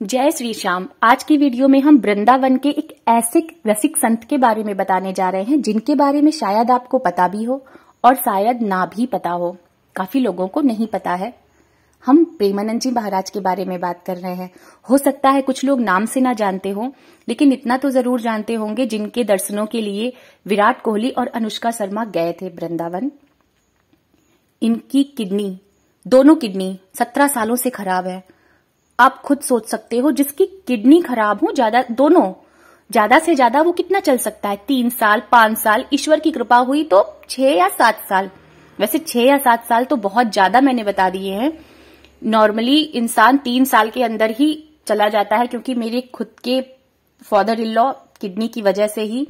जय श्री श्याम। आज की वीडियो में हम वृंदावन के एक ऐसे रसिक संत के बारे में बताने जा रहे हैं जिनके बारे में शायद आपको पता भी हो और शायद ना भी पता हो। काफी लोगों को नहीं पता है। हम प्रेमानंद जी महाराज के बारे में बात कर रहे हैं। हो सकता है कुछ लोग नाम से ना जानते हो, लेकिन इतना तो जरूर जानते होंगे जिनके दर्शनों के लिए विराट कोहली और अनुष्का शर्मा गए थे वृंदावन। इनकी किडनी, दोनों किडनी 17 सालों से खराब है। आप खुद सोच सकते हो, जिसकी किडनी खराब हो, दोनों ज्यादा से ज्यादा वो कितना चल सकता है? 3 साल, 5 साल, ईश्वर की कृपा हुई तो 6 या 7 साल। वैसे 6 या 7 साल तो बहुत ज्यादा मैंने बता दिए हैं। नॉर्मली इंसान 3 साल के अंदर ही चला जाता है, क्योंकि मेरे खुद के फादर इन लॉ किडनी की वजह से ही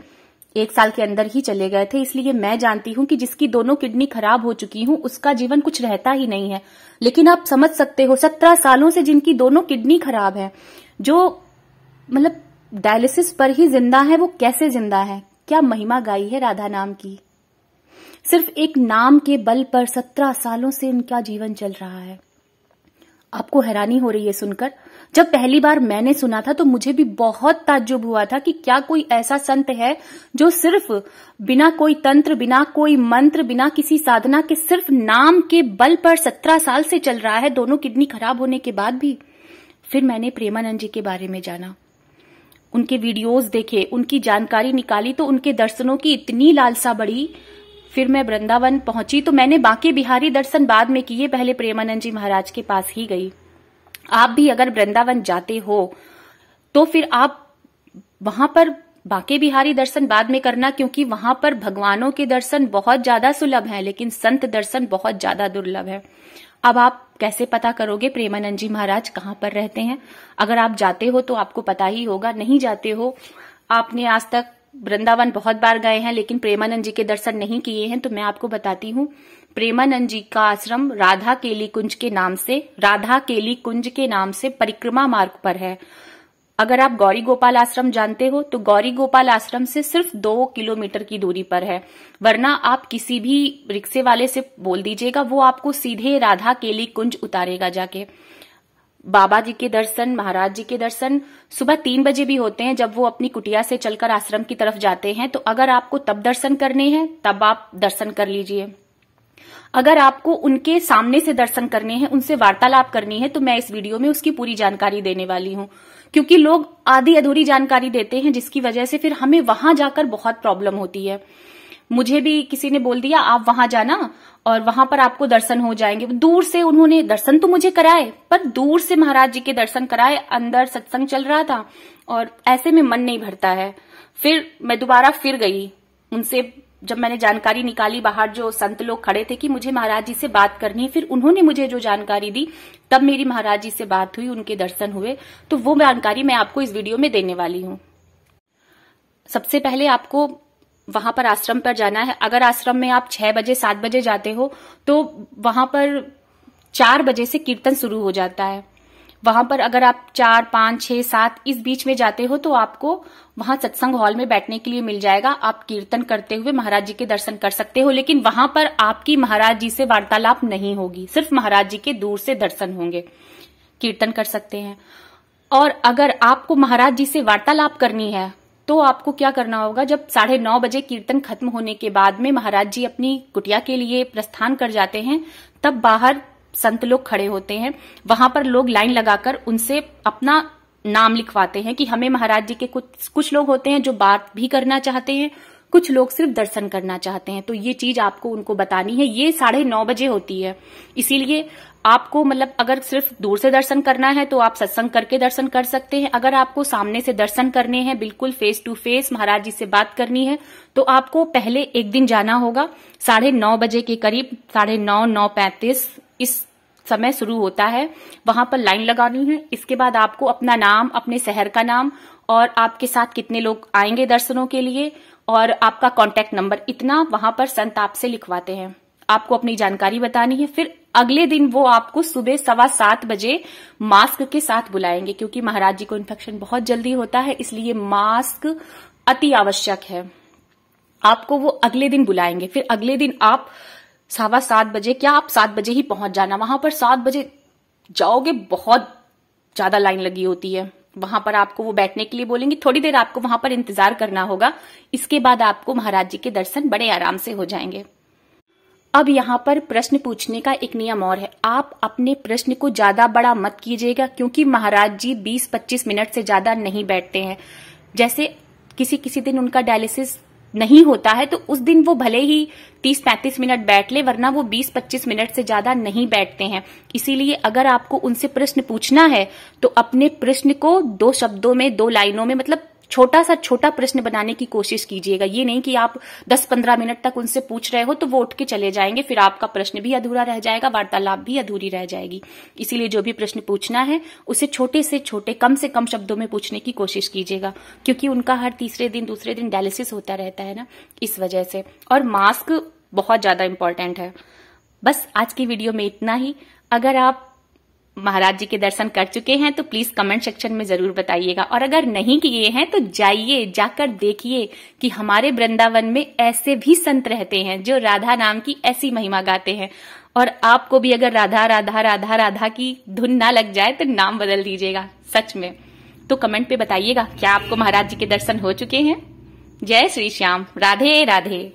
1 साल के अंदर ही चले गए थे। इसलिए मैं जानती हूं कि जिसकी दोनों किडनी खराब हो चुकी हूं उसका जीवन कुछ रहता ही नहीं है। लेकिन आप समझ सकते हो 17 सालों से जिनकी दोनों किडनी खराब है, जो मतलब डायलिसिस पर ही जिंदा है, वो कैसे जिंदा है? क्या महिमा गाई है राधा नाम की। सिर्फ एक नाम के बल पर 17 सालों से इनका जीवन चल रहा है। आपको हैरानी हो रही है सुनकर? जब पहली बार मैंने सुना था तो मुझे भी बहुत ताज्जुब हुआ था कि क्या कोई ऐसा संत है जो सिर्फ बिना कोई तंत्र, बिना कोई मंत्र, बिना किसी साधना के सिर्फ नाम के बल पर 17 साल से चल रहा है, दोनों किडनी खराब होने के बाद भी। फिर मैंने प्रेमानंद जी के बारे में जाना, उनके वीडियोस देखे, उनकी जानकारी निकाली तो उनके दर्शनों की इतनी लालसा बढ़ी। फिर मैं वृंदावन पहुंची तो मैंने बांके बिहारी दर्शन बाद में किए, पहले प्रेमानंद जी महाराज के पास ही गई। आप भी अगर वृंदावन जाते हो तो फिर आप वहां पर बांके बिहारी दर्शन बाद में करना, क्योंकि वहां पर भगवानों के दर्शन बहुत ज्यादा सुलभ हैं, लेकिन संत दर्शन बहुत ज्यादा दुर्लभ है। अब आप कैसे पता करोगे प्रेमानंद जी महाराज कहां पर रहते हैं? अगर आप जाते हो तो आपको पता ही होगा, नहीं जाते हो, आपने आज तक वृंदावन बहुत बार गए हैं लेकिन प्रेमानंद जी के दर्शन नहीं किए हैं, तो मैं आपको बताती हूँ। प्रेमानंद जी का आश्रम राधा केली कुंज के नाम से परिक्रमा मार्ग पर है। अगर आप गौरी गोपाल आश्रम जानते हो तो गौरी गोपाल आश्रम से सिर्फ 2 किलोमीटर की दूरी पर है। वरना आप किसी भी रिक्शे वाले से बोल दीजिएगा, वो आपको सीधे राधा केली कुंज उतारेगा जाके। बाबा जी के दर्शन, महाराज जी के दर्शन सुबह 3 बजे भी होते हैं, जब वो अपनी कुटिया से चलकर आश्रम की तरफ जाते हैं। तो अगर आपको तब दर्शन करने हैं तब आप दर्शन कर लीजिए। अगर आपको उनके सामने से दर्शन करने हैं, उनसे वार्तालाप करनी है, तो मैं इस वीडियो में उसकी पूरी जानकारी देने वाली हूं। क्योंकि लोग आधी अधूरी जानकारी देते हैं, जिसकी वजह से फिर हमें वहां जाकर बहुत प्रॉब्लम होती है। मुझे भी किसी ने बोल दिया आप वहां जाना और वहां पर आपको दर्शन हो जाएंगे। दूर से उन्होंने दर्शन तो मुझे कराए, पर दूर से महाराज जी के दर्शन कराए, अंदर सत्संग चल रहा था और ऐसे में मन नहीं भरता है। फिर मैं दोबारा फिर गई उनसे, जब मैंने जानकारी निकाली, बाहर जो संत लोग खड़े थे कि मुझे महाराज जी से बात करनी है, फिर उन्होंने मुझे जो जानकारी दी, तब मेरी महाराज जी से बात हुई, उनके दर्शन हुए। तो वो जानकारी मैं आपको इस वीडियो में देने वाली हूँ। सबसे पहले आपको वहां पर आश्रम पर जाना है। अगर आश्रम में आप 6 बजे 7 बजे जाते हो तो वहां पर 4 बजे से कीर्तन शुरू हो जाता है। वहां पर अगर आप 4, 5, 6, 7 इस बीच में जाते हो तो आपको वहां सत्संग हॉल में बैठने के लिए मिल जाएगा। आप कीर्तन करते हुए महाराज जी के दर्शन कर सकते हो, लेकिन वहां पर आपकी महाराज जी से वार्तालाप नहीं होगी, सिर्फ महाराज जी के दूर से दर्शन होंगे। कीर्तन कर सकते हैं। और अगर आपको महाराज जी से वार्तालाप करनी है तो आपको क्या करना होगा, जब 9:30 बजे कीर्तन खत्म होने के बाद में महाराज जी अपनी कुटिया के लिए प्रस्थान कर जाते हैं, तब बाहर संत लोग खड़े होते हैं। वहां पर लोग लाइन लगाकर उनसे अपना नाम लिखवाते हैं कि हमें महाराज जी के कुछ लोग होते हैं जो बात भी करना चाहते हैं, कुछ लोग सिर्फ दर्शन करना चाहते हैं। तो ये चीज आपको उनको बतानी है। ये 9:30 बजे होती है, इसीलिए आपको मतलब अगर सिर्फ दूर से दर्शन करना है तो आप सत्संग करके दर्शन कर सकते हैं। अगर आपको सामने से दर्शन करने हैं, बिल्कुल फेस टू फेस महाराज जी से बात करनी है, तो आपको पहले एक दिन जाना होगा 9:30 बजे के करीब, 9:30, 9:35 इस समय शुरू होता है। वहां पर लाइन लगानी है। इसके बाद आपको अपना नाम, अपने शहर का नाम और आपके साथ कितने लोग आएंगे दर्शनों के लिए और आपका कॉन्टेक्ट नंबर, इतना वहां पर संत आपसे लिखवाते हैं। आपको अपनी जानकारी बतानी है। फिर अगले दिन वो आपको सुबह 7:15 बजे मास्क के साथ बुलाएंगे, क्योंकि महाराज जी को इन्फेक्शन बहुत जल्दी होता है, इसलिए मास्क अति आवश्यक है। आपको वो अगले दिन बुलाएंगे। फिर अगले दिन आप 7:15 बजे, क्या आप 7 बजे ही पहुंच जाना। वहां पर 7 बजे जाओगे, बहुत ज्यादा लाइन लगी होती है। वहां पर आपको वो बैठने के लिए बोलेंगे, थोड़ी देर आपको वहां पर इंतजार करना होगा। इसके बाद आपको महाराज जी के दर्शन बड़े आराम से हो जाएंगे। अब यहाँ पर प्रश्न पूछने का एक नियम और है, आप अपने प्रश्न को ज्यादा बड़ा मत कीजिएगा, क्योंकि महाराज जी 20-25 मिनट से ज्यादा नहीं बैठते हैं। जैसे किसी किसी दिन उनका डायलिसिस नहीं होता है तो उस दिन वो भले ही 30-35 मिनट बैठ ले, वरना वो 20-25 मिनट से ज्यादा नहीं बैठते हैं। इसीलिए अगर आपको उनसे प्रश्न पूछना है तो अपने प्रश्न को 2 शब्दों में, 2 लाइनों में, मतलब छोटा प्रश्न बनाने की कोशिश कीजिएगा। ये नहीं कि आप 10-15 मिनट तक उनसे पूछ रहे हो तो वो उठ के चले जाएंगे, फिर आपका प्रश्न भी अधूरा रह जाएगा, वार्तालाप भी अधूरी रह जाएगी। इसीलिए जो भी प्रश्न पूछना है उसे छोटे से छोटे, कम से कम शब्दों में पूछने की कोशिश कीजिएगा, क्योंकि उनका हर तीसरे दिन दूसरे दिन डायलिसिस होता रहता है ना, इस वजह से। और मास्क बहुत ज्यादा इंपॉर्टेंट है। बस आज की वीडियो में इतना ही। अगर आप महाराज जी के दर्शन कर चुके हैं तो प्लीज कमेंट सेक्शन में जरूर बताइएगा, और अगर नहीं किए हैं तो जाइए, जाकर देखिए कि हमारे वृंदावन में ऐसे भी संत रहते हैं जो राधा नाम की ऐसी महिमा गाते हैं। और आपको भी अगर राधा राधा राधा राधा की धुन ना लग जाए तो नाम बदल दीजिएगा, सच में। तो कमेंट पे बताइएगा क्या आपको महाराज जी के दर्शन हो चुके हैं। जय श्री श्याम, राधे राधे।